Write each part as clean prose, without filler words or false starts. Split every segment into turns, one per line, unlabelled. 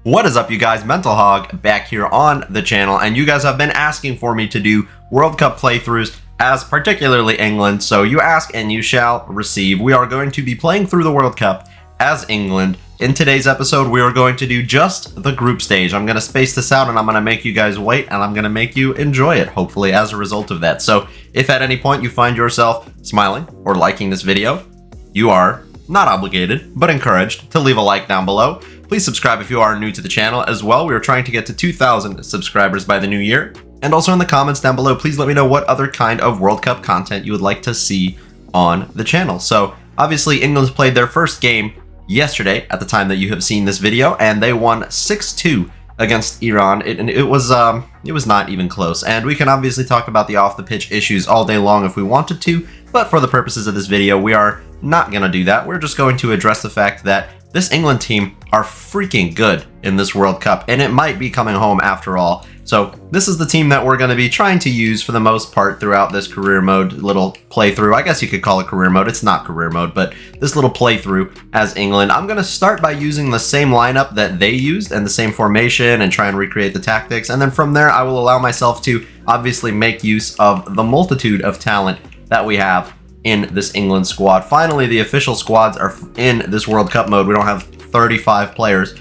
What is up, you guys? Mental Hog back here on the channel, and you guys have been asking for me to do World Cup playthroughs as particularly England, so you ask and you shall receive. We are going to be playing through the World Cup as England. In today's episode, we are going to do just the group stage. I'm going to space this out and I'm going to make you guys wait, and I'm going to make you enjoy it, hopefully, as a result of that. So if at any point you find yourself smiling or liking this video, you are not obligated, but encouraged to leave a like down below. Please subscribe if you are new to the channel as well. We are trying to get to 2,000 subscribers by the new year. And also in the comments down below, please let me know what other kind of World Cup content you would like to see on the channel. So obviously England played their first game yesterday at the time that you have seen this video, and they won 6-2 against Iran. It was not even close. And we can obviously talk about the off the pitch issues all day long if we wanted to, but for the purposes of this video, we are not going to do that. We're just going to address the fact that this England team are freaking good in this World Cup, and it might be coming home after all. So this is the team that we're going to be trying to use for the most part throughout this career mode little playthrough. I guess you could call it career mode. It's not career mode, but this little playthrough as England. I'm going to start by using the same lineup that they used and the same formation and try and recreate the tactics. And then from there, I will allow myself to obviously make use of the multitude of talent that we have in this England squad. Finally, the official squads are in this World Cup mode. We don't have 35 players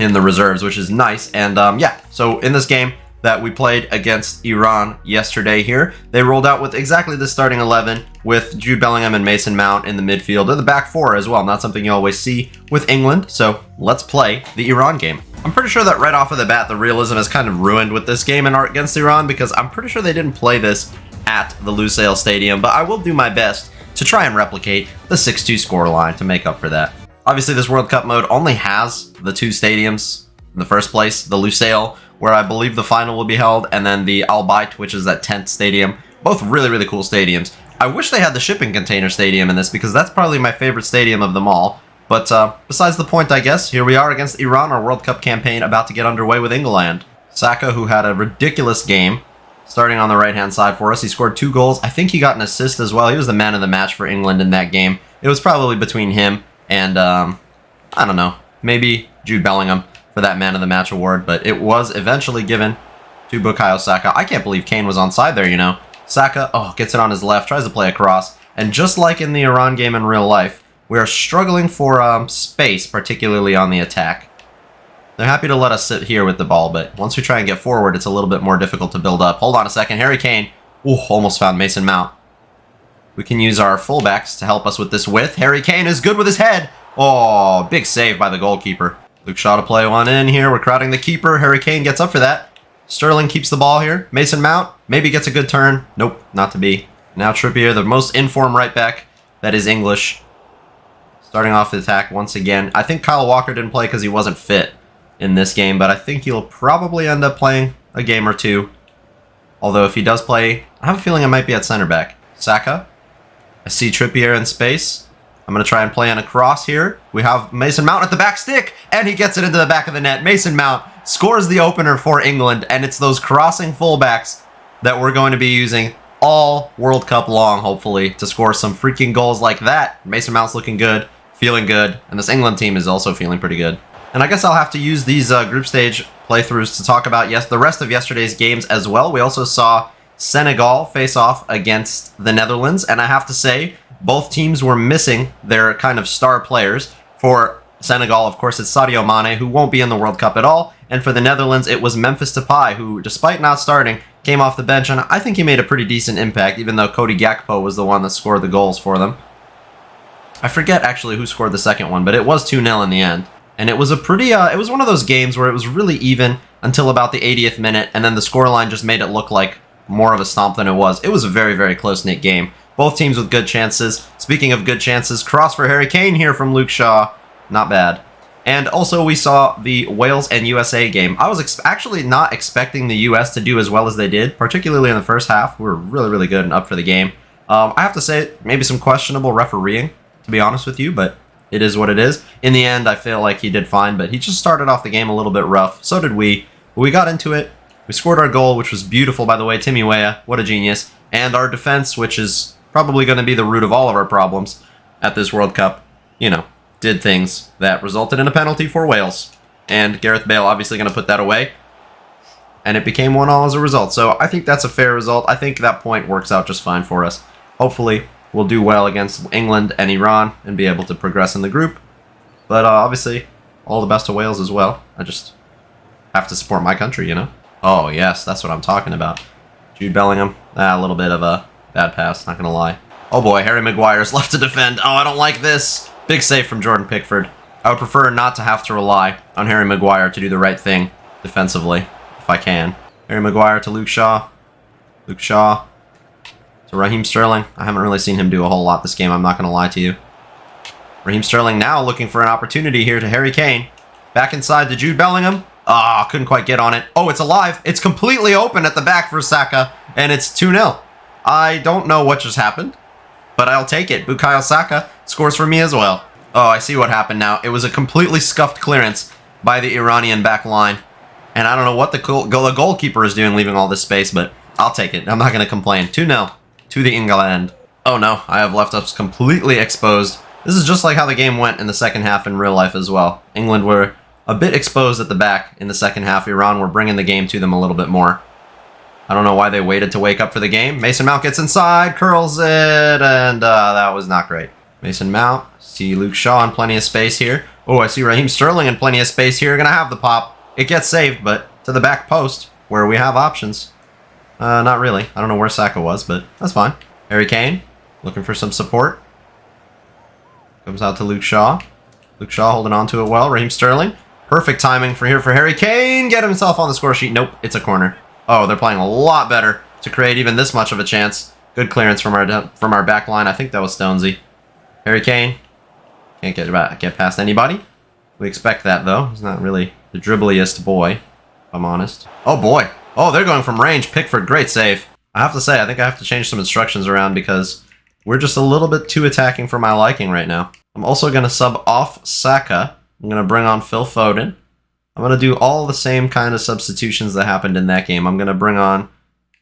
in the reserves, which is nice. And yeah, so in this game that we played against Iran yesterday here, they rolled out with exactly the starting 11 with Jude Bellingham and Mason Mount in the midfield, or the back four as well. Not something you always see with England. So let's play the Iran game. I'm pretty sure that right off of the bat, the realism is kind of ruined with this game against Iran, because I'm pretty sure they didn't play this at the Lusail Stadium, but I will do my best to try and replicate the 6-2 scoreline to make up for that. Obviously, this World Cup mode only has the two stadiums in the first place, the Lusail, where I believe the final will be held, and then the Al Bayt, which is that 10th stadium. Both really, really cool stadiums. I wish they had the shipping container stadium in this, because that's probably my favorite stadium of them all. But besides the point, I guess, here we are against Iran, our World Cup campaign about to get underway with England. Saka, who had a ridiculous game, starting on the right-hand side for us. He scored 2 goals. I think he got an assist as well. He was the man of the match for England in that game. It was probably between him and, I don't know, maybe Jude Bellingham for that man of the match award, but it was eventually given to Bukayo Saka. I can't believe Kane was onside there, you know. Saka, gets it on his left, tries to play across, and just like in the Iran game in real life, we are struggling for space, particularly on the attack. They're happy to let us sit here with the ball, but once we try and get forward, it's a little bit more difficult to build up. Hold on a second. Harry Kane. Ooh, almost found Mason Mount. We can use our fullbacks to help us with this width. Harry Kane is good with his head. Oh, big save by the goalkeeper. Luke Shaw to play one in here. We're crowding the keeper. Harry Kane gets up for that. Sterling keeps the ball here. Mason Mount maybe gets a good turn. Nope, not to be. Now Trippier, the most informed right back that is English. Starting off the attack once again. I think Kyle Walker didn't play because he wasn't fit in this game, but I think he'll probably end up playing a game or two. Although if he does play, I have a feeling I might be at center back. Saka. I see Trippier in space. I'm going to try and play on a cross here. We have Mason Mount at the back stick, and he gets it into the back of the net. Mason Mount scores the opener for England, and it's those crossing fullbacks that we're going to be using all World Cup long, hopefully, to score some freaking goals like that. Mason Mount's looking good, feeling good, and this England team is also feeling pretty good. And I guess I'll have to use these group stage playthroughs to talk about the rest of yesterday's games as well. We also saw Senegal face off against the Netherlands, and I have to say, both teams were missing their kind of star players. For Senegal, of course, it's Sadio Mane, who won't be in the World Cup at all, and for the Netherlands, it was Memphis Depay, who, despite not starting, came off the bench, and I think he made a pretty decent impact, even though Cody Gakpo was the one that scored the goals for them. I forget actually who scored the second one, but it was 2-0 in the end. And it was a pretty, it was one of those games where it was really even until about the 80th minute, and then the scoreline just made it look like more of a stomp than it was. It was a very, very close-knit game. Both teams with good chances. Speaking of good chances, cross for Harry Kane here from Luke Shaw. Not bad. And also we saw the Wales and USA game. I was actually not expecting the US to do as well as they did, particularly in the first half. We were really, really good and up for the game. I have to say, maybe some questionable refereeing, to be honest with you, but it is what it is. In the end, I feel like he did fine, but he just started off the game a little bit rough. So did we. But we got into it. We scored our goal, which was beautiful, by the way. Timmy Weah, what a genius. And our defense, which is probably going to be the root of all of our problems at this World Cup, you know, did things that resulted in a penalty for Wales. And Gareth Bale obviously going to put that away. And it became 1-1 as a result. So I think that's a fair result. I think that point works out just fine for us. Hopefully, we'll do well against England and Iran and be able to progress in the group. But obviously, all the best to Wales as well. I just have to support my country, you know? Oh, yes, that's what I'm talking about. Jude Bellingham. A little bit of a bad pass, not going to lie. Oh boy, Harry Maguire's left to defend. Oh, I don't like this. Big save from Jordan Pickford. I would prefer not to have to rely on Harry Maguire to do the right thing defensively, if I can. Harry Maguire to Luke Shaw. Luke Shaw to Raheem Sterling. I haven't really seen him do a whole lot this game, I'm not going to lie to you. Raheem Sterling now looking for an opportunity here to Harry Kane. Back inside to Jude Bellingham. Ah, couldn't quite get on it. Oh, it's alive. It's completely open at the back for Saka, and it's 2-0. I don't know what just happened, but I'll take it. Bukayo Saka scores for me as well. Oh, I see what happened now. It was a completely scuffed clearance by the Iranian back line, and I don't know what the goalkeeper is doing leaving all this space, but I'll take it. I'm not going to complain. 2-0 to the England. Oh no, I have left us completely exposed. This is just like how the game went in the second half in real life as well. England were a bit exposed at the back in the second half. Iran were bringing the game to them a little bit more. I don't know why they waited to wake up for the game. Mason Mount gets inside, curls it, and that was not great. Mason Mount, see Luke Shaw in plenty of space here. Oh, I see Raheem Sterling in plenty of space here. Gonna have the pop. It gets saved, but to the back post, where we have options. Not really. I don't know where Saka was, but that's fine. Harry Kane, looking for some support. Comes out to Luke Shaw. Luke Shaw holding on to it well. Raheem Sterling. Perfect timing for Harry Kane. Get himself on the score sheet. Nope, it's a corner. Oh, they're playing a lot better to create even this much of a chance. Good clearance from our back line. I think that was Stonesy. Harry Kane. Can't get past anybody. We expect that, though. He's not really the dribbliest boy, if I'm honest. Oh, boy. Oh, they're going from range. Pickford, great save. I have to say, I think I have to change some instructions around because we're just a little bit too attacking for my liking right now. I'm also going to sub off Saka. I'm going to bring on Phil Foden. I'm going to do all the same kind of substitutions that happened in that game. I'm going to bring on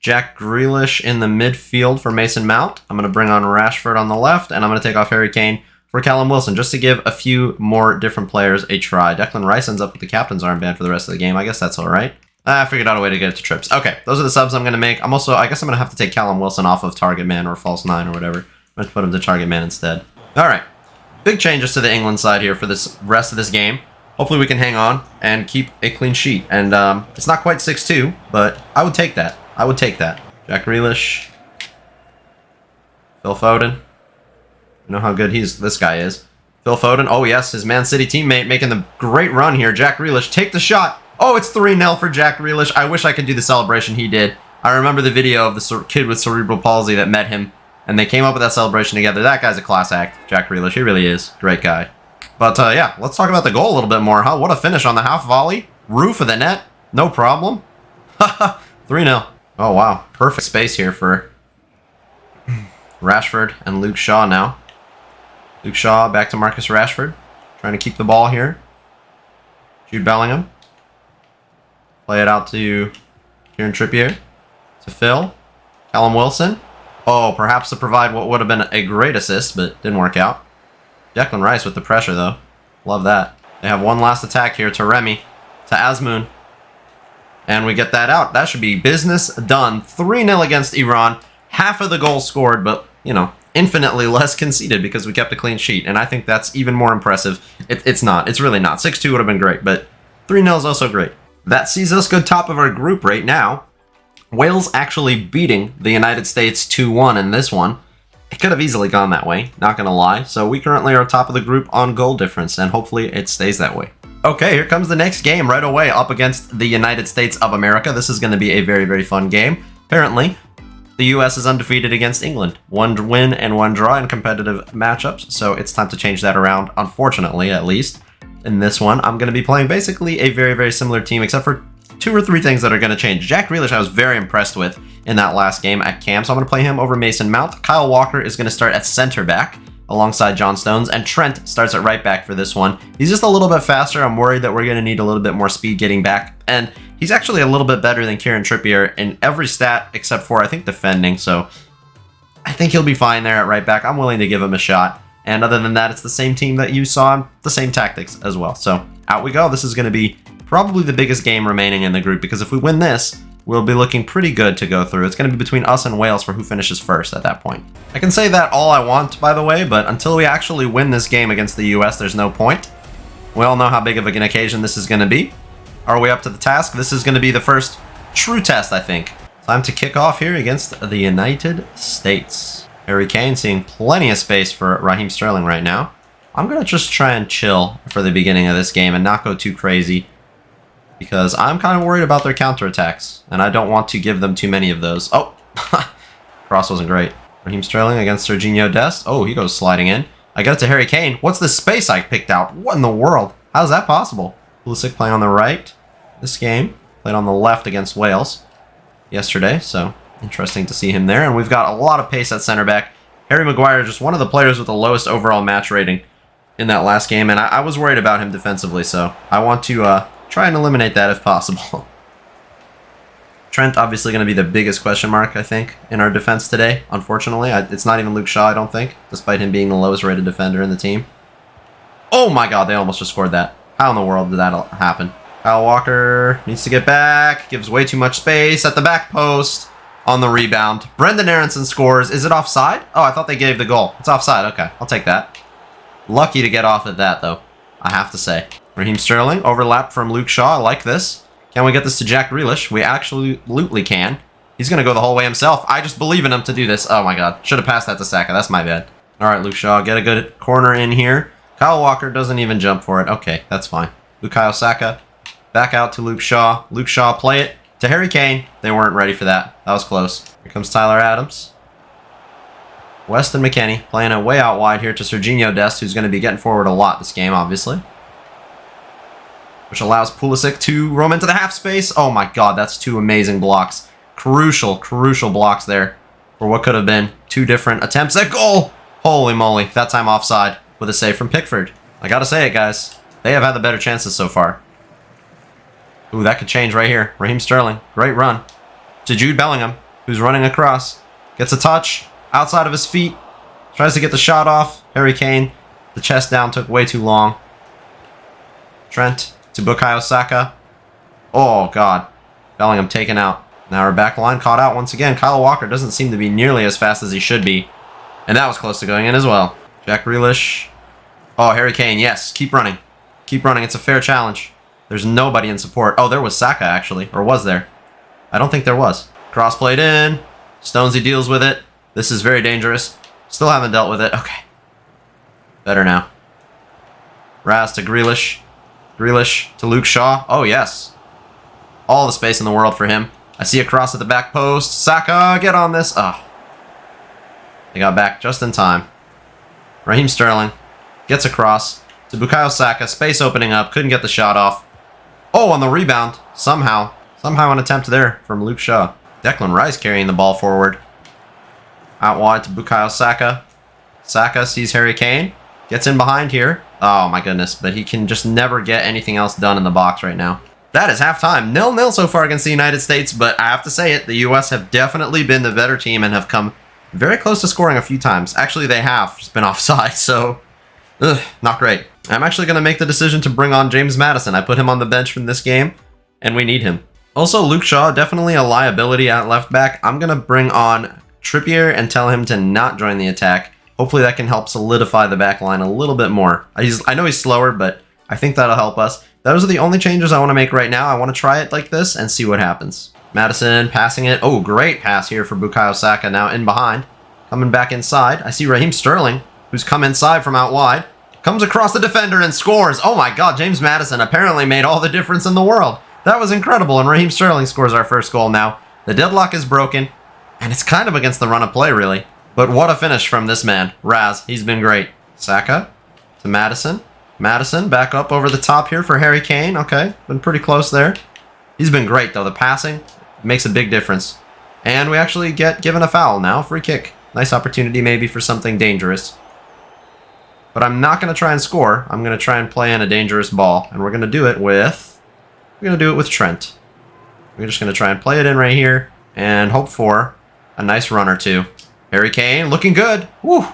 Jack Grealish in the midfield for Mason Mount. I'm going to bring on Rashford on the left, and I'm going to take off Harry Kane for Callum Wilson, just to give a few more different players a try. Declan Rice ends up with the captain's armband for the rest of the game. I guess that's all right. I figured out a way to get it to trips. Okay, those are the subs I'm going to make. I guess I'm going to have to take Callum Wilson off of target man or false 9 or whatever. I'm going to put him to target man instead. All right. Big changes to the England side here for this rest of this game. Hopefully we can hang on and keep a clean sheet. And it's not quite 6-2, but I would take that. I would take that. Jack Grealish. Phil Foden. You know how good this guy is. Phil Foden. Oh, yes, his Man City teammate making the great run here. Jack Grealish, take the shot. Oh, it's 3-0 for Jack Grealish. I wish I could do the celebration he did. I remember the video of the kid with cerebral palsy that met him, and they came up with that celebration together. That guy's a class act, Jack Grealish. He really is. Great guy. But, yeah, let's talk about the goal a little bit more. Huh? What a finish on the half volley. Roof of the net. No problem. Haha. 3-0. Oh, wow. Perfect space here for Rashford and Luke Shaw now. Luke Shaw back to Marcus Rashford. Trying to keep the ball here. Jude Bellingham. Play it out to Kieran Trippier. To Phil. Callum Wilson. Oh, perhaps to provide what would have been a great assist, but didn't work out. Declan Rice with the pressure, though. Love that. They have one last attack here to Remy. To Azmoun. And we get that out. That should be business done. 3-0 against Iran. Half of the goals scored, but, you know, infinitely less conceded because we kept a clean sheet. And I think that's even more impressive. It's not. It's really not. 6-2 would have been great, but 3-0 is also great. That sees us go top of our group right now. Wales actually beating the United States 2-1 in this one. It could have easily gone that way, not gonna lie. So we currently are top of the group on goal difference, and hopefully it stays that way. Okay, here comes the next game right away, up against the United States of America. This is gonna be a very, very fun game. Apparently, the US is undefeated against England. 1 win and 1 draw in competitive matchups, so it's time to change that around, unfortunately, at least. In this one, I'm gonna be playing basically a very, very similar team, except for 2 or 3 things that are going to change. Jack Grealish I was very impressed with in that last game at camp, so I'm going to play him over Mason Mount. Kyle Walker is going to start at center back alongside John Stones, and Trent starts at right back for this one. He's just a little bit faster. I'm worried that we're going to need a little bit more speed getting back, and he's actually a little bit better than Kieran Trippier in every stat except for, I think, defending, so I think he'll be fine there at right back. I'm willing to give him a shot, and other than that, it's the same team that you saw, the same tactics as well, so out we go. This is going to be probably the biggest game remaining in the group, because if we win this, we'll be looking pretty good to go through. It's going to be between us and Wales for who finishes first at that point. I can say that all I want, by the way, but until we actually win this game against the US, there's no point. We all know how big of an occasion this is going to be. Are we up to the task? This is going to be the first true test, I think. Time to kick off here against the United States. Harry Kane seeing plenty of space for Raheem Sterling right now. I'm going to just try and chill for the beginning of this game and not go too crazy, because I'm kind of worried about their counterattacks, and I don't want to give them too many of those. Oh, cross wasn't great. Raheem Sterling against Serginho Dest. Oh, he goes sliding in. I get it to Harry Kane. What's this space I picked out? What in the world? How's that possible? Pulisic playing on the right this game. Played on the left against Wales yesterday, so interesting to see him there. And we've got a lot of pace at center back. Harry Maguire, just one of the players with the lowest overall match rating in that last game, and I was worried about him defensively, so I want to try and eliminate that if possible. Trent obviously going to be the biggest question mark, I think, in our defense today. Unfortunately, it's not even Luke Shaw, I don't think, despite him being the lowest rated defender in the team. Oh my god, they almost just scored that. How in the world did that happen? Kyle Walker needs to get back, gives way too much space at the back post on the rebound. Brendan Aronson scores. Is it offside? Oh, I thought they gave the goal. It's offside. Okay, I'll take that. Lucky to get off at that, though, I have to say. Raheem Sterling, overlap from Luke Shaw. I like this. Can we get this to Jack Grealish? We absolutely can. He's going to go the whole way himself. I just believe in him to do this. Oh, my God. Should have passed that to Saka. That's my bad. All right, Luke Shaw, get a good corner in here. Kyle Walker doesn't even jump for it. Okay, that's fine. Bukayo Saka, back out to Luke Shaw. Luke Shaw, play it to Harry Kane. They weren't ready for that. That was close. Here comes Tyler Adams. Weston McKennie playing it way out wide here to Serginho Dest, who's going to be getting forward a lot this game, obviously. Which allows Pulisic to roam into the half space. Oh my god, that's two amazing blocks. Crucial blocks there for what could have been two different attempts at goal. Holy moly, that time offside with a save from Pickford. I gotta say it, guys. They have had the better chances so far. Ooh, that could change right here. Raheem Sterling, great run. To Jude Bellingham, who's running across. Gets a touch outside of his feet. Tries to get the shot off. Harry Kane, the chest down took way too long. Trent to Bukayo Saka. Oh, God. Bellingham taken out. Now our back line caught out once again. Kyle Walker doesn't seem to be nearly as fast as he should be. And that was close to going in as well. Jack Grealish. Oh, Harry Kane, yes. Keep running. Keep running. It's a fair challenge. There's nobody in support. Oh, there was Saka, actually. Or was there? I don't think there was. Cross played in. Stonesy deals with it. This is very dangerous. Still haven't dealt with it. Okay. Better now. Raz to Grealish. Grealish to Luke Shaw. Oh, yes. All the space in the world for him. I see a cross at the back post. Saka, get on this. Oh. They got back just in time. Raheem Sterling gets across to Bukayo Saka. Space opening up. Couldn't get the shot off. Oh, on the rebound. Somehow an attempt there from Luke Shaw. Declan Rice carrying the ball forward. Out wide to Bukayo Saka. Saka sees Harry Kane. Gets in behind here. Oh my goodness, but he can just never get anything else done in the box right now. That is halftime. 0-0 so far against the United States, but I have to say it, the US have definitely been the better team and have come very close to scoring a few times. Actually, they have just been offside, so not great. I'm actually going to make the decision to bring on James Maddison. I put him on the bench from this game, and we need him. Also, Luke Shaw, definitely a liability at left back. I'm going to bring on Trippier and tell him to not join the attack. Hopefully that can help solidify the back line a little bit more. I know he's slower, but I think that'll help us. Those are the only changes I want to make right now. I want to try it like this and see what happens. Maddison passing it. Oh, great pass here for Bukayo Saka, now in behind. Coming back inside. I see Raheem Sterling, who's come inside from out wide. Comes across the defender and scores. Oh my god, James Maddison apparently made all the difference in the world. That was incredible, and Raheem Sterling scores our first goal now. The deadlock is broken, and it's kind of against the run of play, really. But what a finish from this man, Raz. He's been great. Saka to Maddison. Maddison back up over the top here for Harry Kane. Okay, been pretty close there. He's been great, though. The passing makes a big difference. And we actually get given a foul now. Free kick. Nice opportunity maybe for something dangerous. But I'm not going to try and score. I'm going to try and play in a dangerous ball. And we're going to do it with... Trent. We're just going to try and play it in right here. And hope for a nice run or two. Harry Kane, looking good. Woo!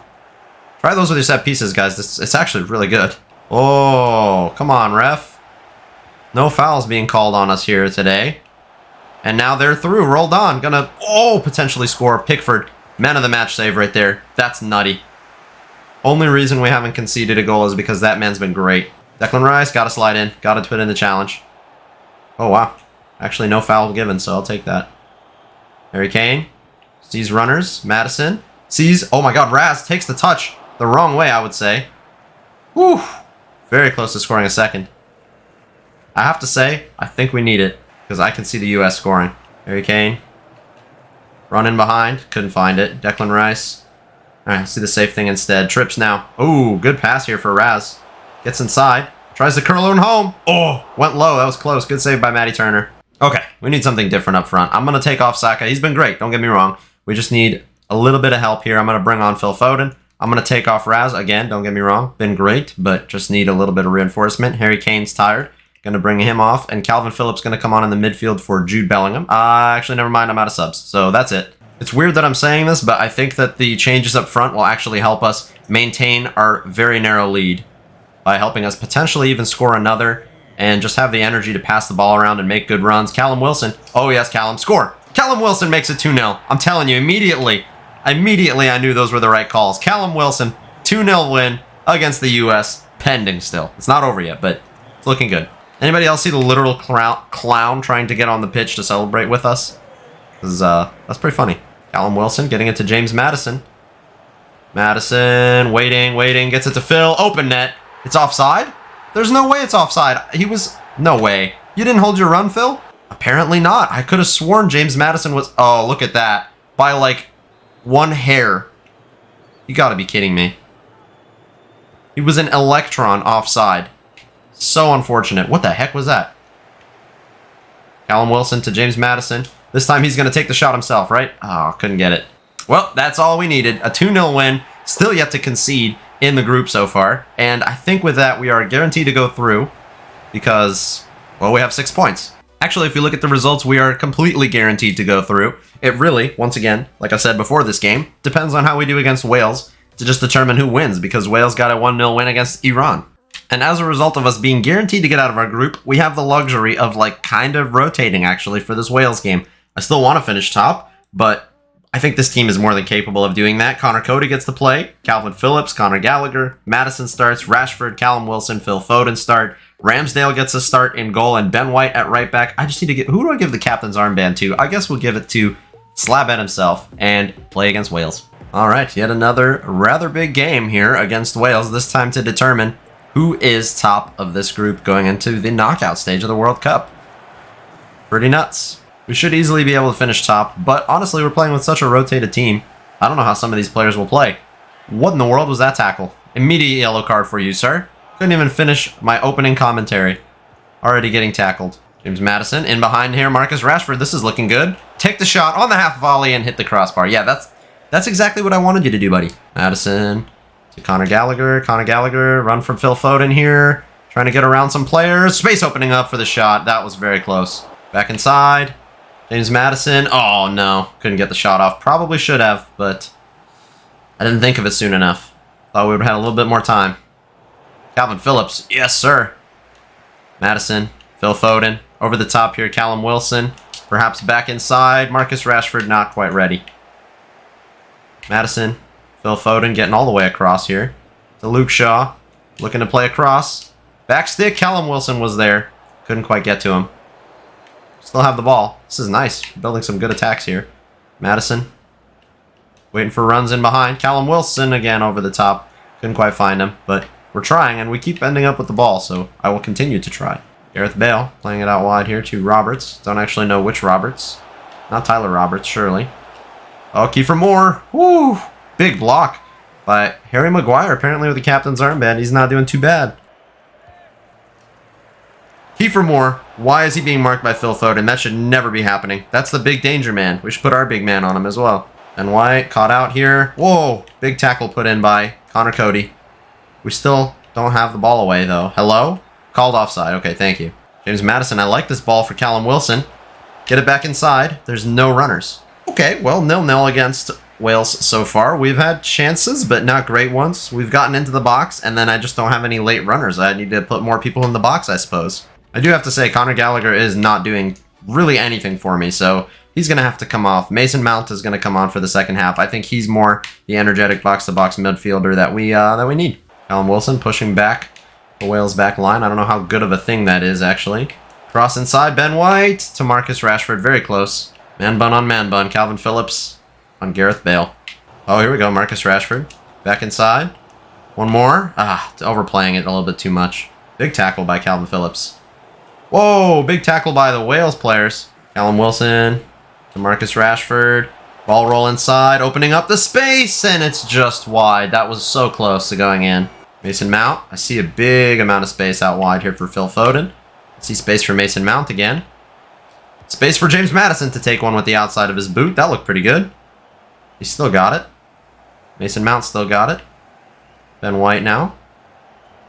Try those with your set pieces, guys. It's actually really good. Oh, come on, ref. No fouls being called on us here today. And now they're through. Rolled on. Gonna, potentially score. Pickford, man of the match save right there. That's nutty. Only reason we haven't conceded a goal is because that man's been great. Declan Rice, got to slide in. Got to put in the challenge. Oh, wow. Actually, no foul given, so I'll take that. Harry Kane sees runners. Madison sees, oh my god, Raz takes the touch the wrong way, I would say. Whew. Very close to scoring a second. I have to say, I think we need it, because I can see the U.S. scoring. Harry Kane. Running behind. Couldn't find it. Declan Rice. Alright, see the safe thing instead. Trips now. Ooh, good pass here for Raz. Gets inside. Tries to curl it home. Oh, went low. That was close. Good save by Matty Turner. Okay, we need something different up front. I'm going to take off Saka. He's been great. Don't get me wrong. We just need a little bit of help here. I'm going to bring on Phil Foden. I'm going to take off Raz. Again, don't get me wrong. Been great, but just need a little bit of reinforcement. Harry Kane's tired. Going to bring him off. And Calvin Phillips going to come on in the midfield for Jude Bellingham. Actually, never mind. I'm out of subs. So that's it. It's weird that I'm saying this, but I think that the changes up front will actually help us maintain our very narrow lead by helping us potentially even score another and just have the energy to pass the ball around and make good runs. Callum Wilson. Oh, yes, Callum. Score. Callum Wilson makes it 2-0. I'm telling you, immediately I knew those were the right calls. Callum Wilson, 2-0 win against the U.S. Pending still. It's not over yet, but it's looking good. Anybody else see the literal clown trying to get on the pitch to celebrate with us? That's pretty funny. Callum Wilson getting it to James Madison. Madison, waiting, gets it to Phil. Open net. It's offside? There's no way it's offside. No way. You didn't hold your run, Phil? Apparently not. I could have sworn James Madison was... Oh, look at that. By like 1 hair. You gotta be kidding me. He was an electron offside. So unfortunate. What the heck was that? Callum Wilson to James Madison. This time he's going to take the shot himself, right? Oh, couldn't get it. Well, that's all we needed. A 2-0 win. Still yet to concede in the group so far. And I think with that, we are guaranteed to go through because, well, we have 6 points. Actually, if you look at the results, we are completely guaranteed to go through. It really, once again, like I said before this game, depends on how we do against Wales to just determine who wins because Wales got a 1-0 win against Iran. And as a result of us being guaranteed to get out of our group, we have the luxury of like kind of rotating actually for this Wales game. I still want to finish top, but I think this team is more than capable of doing that. Connor Cody gets to play, Calvin Phillips, Conor Gallagher, Madison starts, Rashford, Callum Wilson, Phil Foden start, Ramsdale gets a start in goal, and Ben White at right back. I just need to get, who do I give the captain's armband to? I guess we'll give it to Slabhead himself and play against Wales. All right, yet another rather big game here against Wales, this time to determine who is top of this group going into the knockout stage of the World Cup. Pretty nuts. We should easily be able to finish top, but honestly, we're playing with such a rotated team. I don't know how some of these players will play. What in the world was that tackle? Immediate yellow card for you, sir. Couldn't even finish my opening commentary. Already getting tackled. James Madison in behind here. Marcus Rashford, this is looking good. Take the shot on the half volley and hit the crossbar. Yeah, that's exactly what I wanted you to do, buddy. Madison to Conor Gallagher. Conor Gallagher, run from Phil Foden here. Trying to get around some players. Space opening up for the shot. That was very close. Back inside. James Madison. Oh, no. Couldn't get the shot off. Probably should have, but I didn't think of it soon enough. Thought we would have had a little bit more time. Calvin Phillips. Yes, sir. Madison. Phil Foden. Over the top here, Callum Wilson. Perhaps back inside. Marcus Rashford not quite ready. Madison. Phil Foden getting all the way across here. To Luke Shaw. Looking to play across. Back stick. Callum Wilson was there. Couldn't quite get to him. Still have the ball. This is nice. Building some good attacks here. Madison. Waiting for runs in behind. Callum Wilson again over the top. Couldn't quite find him, but we're trying, and we keep ending up with the ball, so I will continue to try. Gareth Bale playing it out wide here to Roberts. Don't actually know which Roberts. Not Tyler Roberts, surely. Oh, Kiefer Moore. Woo! Big block by Harry Maguire, apparently with the captain's armband. He's not doing too bad. Kiefer Moore, why is he being marked by Phil Foden? That should never be happening. That's the big danger man. We should put our big man on him as well. And White caught out here. Whoa! Big tackle put in by Connor Cody. We still don't have the ball away, though. Hello? Called offside. Okay, thank you. James Madison, I like this ball for Callum Wilson. Get it back inside. There's no runners. Okay, well, 0-0 against Wales so far. We've had chances, but not great ones. We've gotten into the box, and then I just don't have any late runners. I need to put more people in the box, I suppose. I do have to say, Conor Gallagher is not doing really anything for me, so he's going to have to come off. Mason Mount is going to come on for the second half. I think he's more the energetic box-to-box midfielder that we need. Callum Wilson pushing back the Wales back line. I don't know how good of a thing that is, actually. Cross inside, Ben White to Marcus Rashford. Very close. Man bun on man bun. Calvin Phillips on Gareth Bale. Oh, here we go. Marcus Rashford. Back inside. One more. Overplaying it a little bit too much. Big tackle by Calvin Phillips. Whoa, big tackle by the Wales players. Callum Wilson to Marcus Rashford. Ball roll inside, opening up the space, and it's just wide. That was so close to going in. Mason Mount. I see a big amount of space out wide here for Phil Foden. I see space for Mason Mount again. Space for James Maddison to take one with the outside of his boot. That looked pretty good. He still got it. Mason Mount still got it. Ben White now.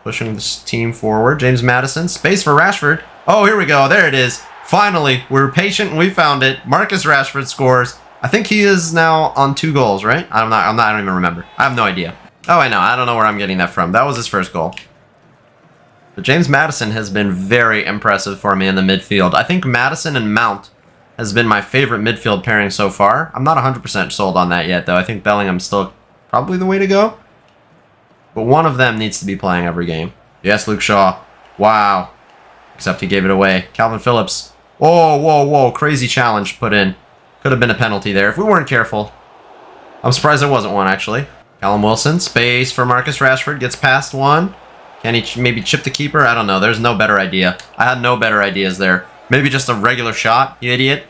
Pushing this team forward. James Maddison. Space for Rashford. Oh, here we go. There it is. Finally, we're patient and we found it. Marcus Rashford scores. I think he is now on 2 goals, right? I don't even remember. I have no idea. Oh, I know. I don't know where I'm getting that from. That was his first goal. But James Maddison has been very impressive for me in the midfield. I think Maddison and Mount has been my favorite midfield pairing so far. I'm not 100% sold on that yet, though. I think Bellingham's still probably the way to go. But one of them needs to be playing every game. Yes, Luke Shaw. Wow. Except he gave it away. Calvin Phillips. Whoa, whoa, whoa. Crazy challenge put in. Could have been a penalty there if we weren't careful. I'm surprised there wasn't one, actually. Callum Wilson. Space for Marcus Rashford. Gets past one. Can he maybe chip the keeper? I don't know. There's no better idea. I had no better ideas there. Maybe just a regular shot, you idiot.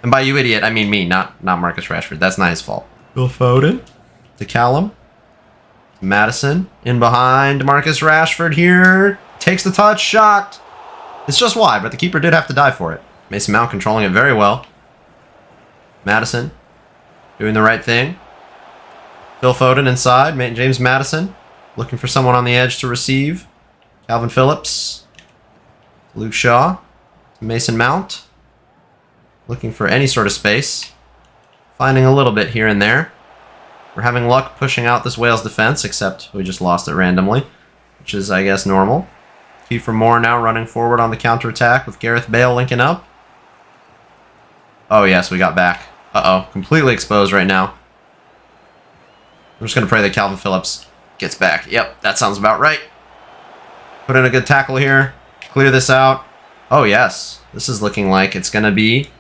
And by you idiot, I mean me, not Marcus Rashford. That's not his fault. Phil Foden to Callum. Maddison in behind Marcus Rashford here. Takes the touch, shot. It's just wide, but the keeper did have to dive for it. Mason Mount controlling it very well. Maddison doing the right thing. Phil Foden inside. James Maddison looking for someone on the edge to receive. Calvin Phillips. Luke Shaw. Mason Mount. Looking for any sort of space. Finding a little bit here and there. We're having luck pushing out this Wales defense, except we just lost it randomly, which is, I guess, normal. Kiefer Moore now running forward on the counterattack with Gareth Bale linking up. Oh, yes, we got back. Uh-oh, completely exposed right now. I'm just going to pray that Calvin Phillips gets back. Yep, that sounds about right. Put in a good tackle here. Clear this out. Oh, yes. This is looking like it's going to be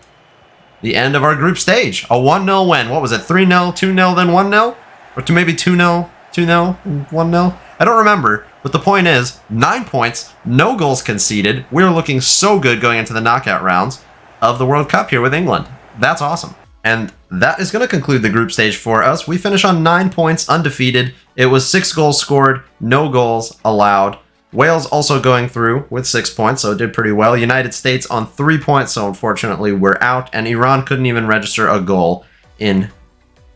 the end of our group stage. A 1-0 win. What was it? 3-0, 2-0, then 1-0? Or maybe 2-0, 2-0, 1-0? I don't remember. But the point is, 9 points, no goals conceded. We're looking so good going into the knockout rounds of the World Cup here with England. That's awesome. And that is going to conclude the group stage for us. We finish on 9 points, undefeated. It was 6 goals scored, no goals allowed. Wales also going through with 6 points, so it did pretty well. United States on 3 points, so unfortunately we're out. And Iran couldn't even register a goal in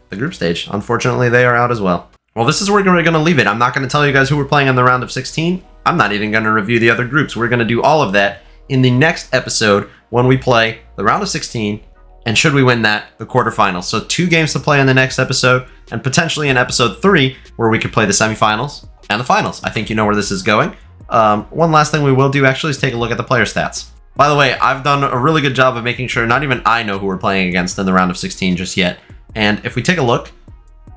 the group stage. Unfortunately, they are out as well. Well, this is where we're going to leave it. I'm not going to tell you guys who we're playing in the round of 16. I'm not even going to review the other groups. We're going to do all of that in the next episode when we play the round of 16. And should we win that, the quarterfinals. So 2 games to play in the next episode, and potentially in episode 3, where we could play the semifinals and the finals. I think you know where this is going. One last thing we will do actually is take a look at the player stats. By the way, I've done a really good job of making sure not even I know who we're playing against in the round of 16 just yet. And if we take a look,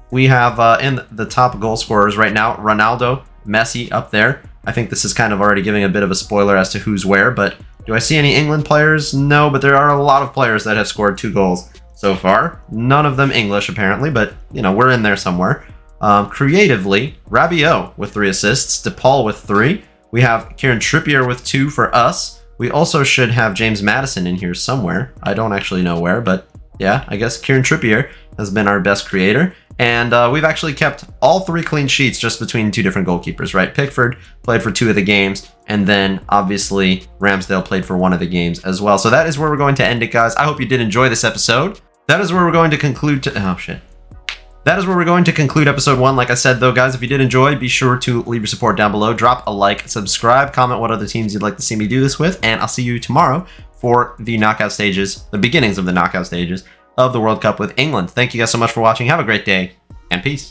we have in the top goal scorers right now, Ronaldo, Messi up there. I think this is kind of already giving a bit of a spoiler as to who's where, but do I see any England players? No, but there are a lot of players that have scored 2 goals so far. None of them English, apparently, but, you know, we're in there somewhere. Creatively, Rabiot with 3 assists, DePaul with 3. We have Kieran Trippier with 2 for us. We also should have James Maddison in here somewhere. I don't actually know where, but yeah, I guess Kieran Trippier has been our best creator. And we've actually kept all 3 clean sheets just between 2 different goalkeepers, right? Pickford played for 2 of the games, and then obviously Ramsdale played for 1 of the games as well. So that is where we're going to end it, guys. I hope you did enjoy this episode. That is where we're going to conclude. That is where we're going to conclude episode 1. Like I said, though, guys, if you did enjoy, be sure to leave your support down below. Drop a like, subscribe, comment what other teams you'd like to see me do this with, and I'll see you tomorrow for the knockout stages, the beginnings of the knockout stages of the World Cup with England. Thank you guys so much for watching. Have a great day, and peace.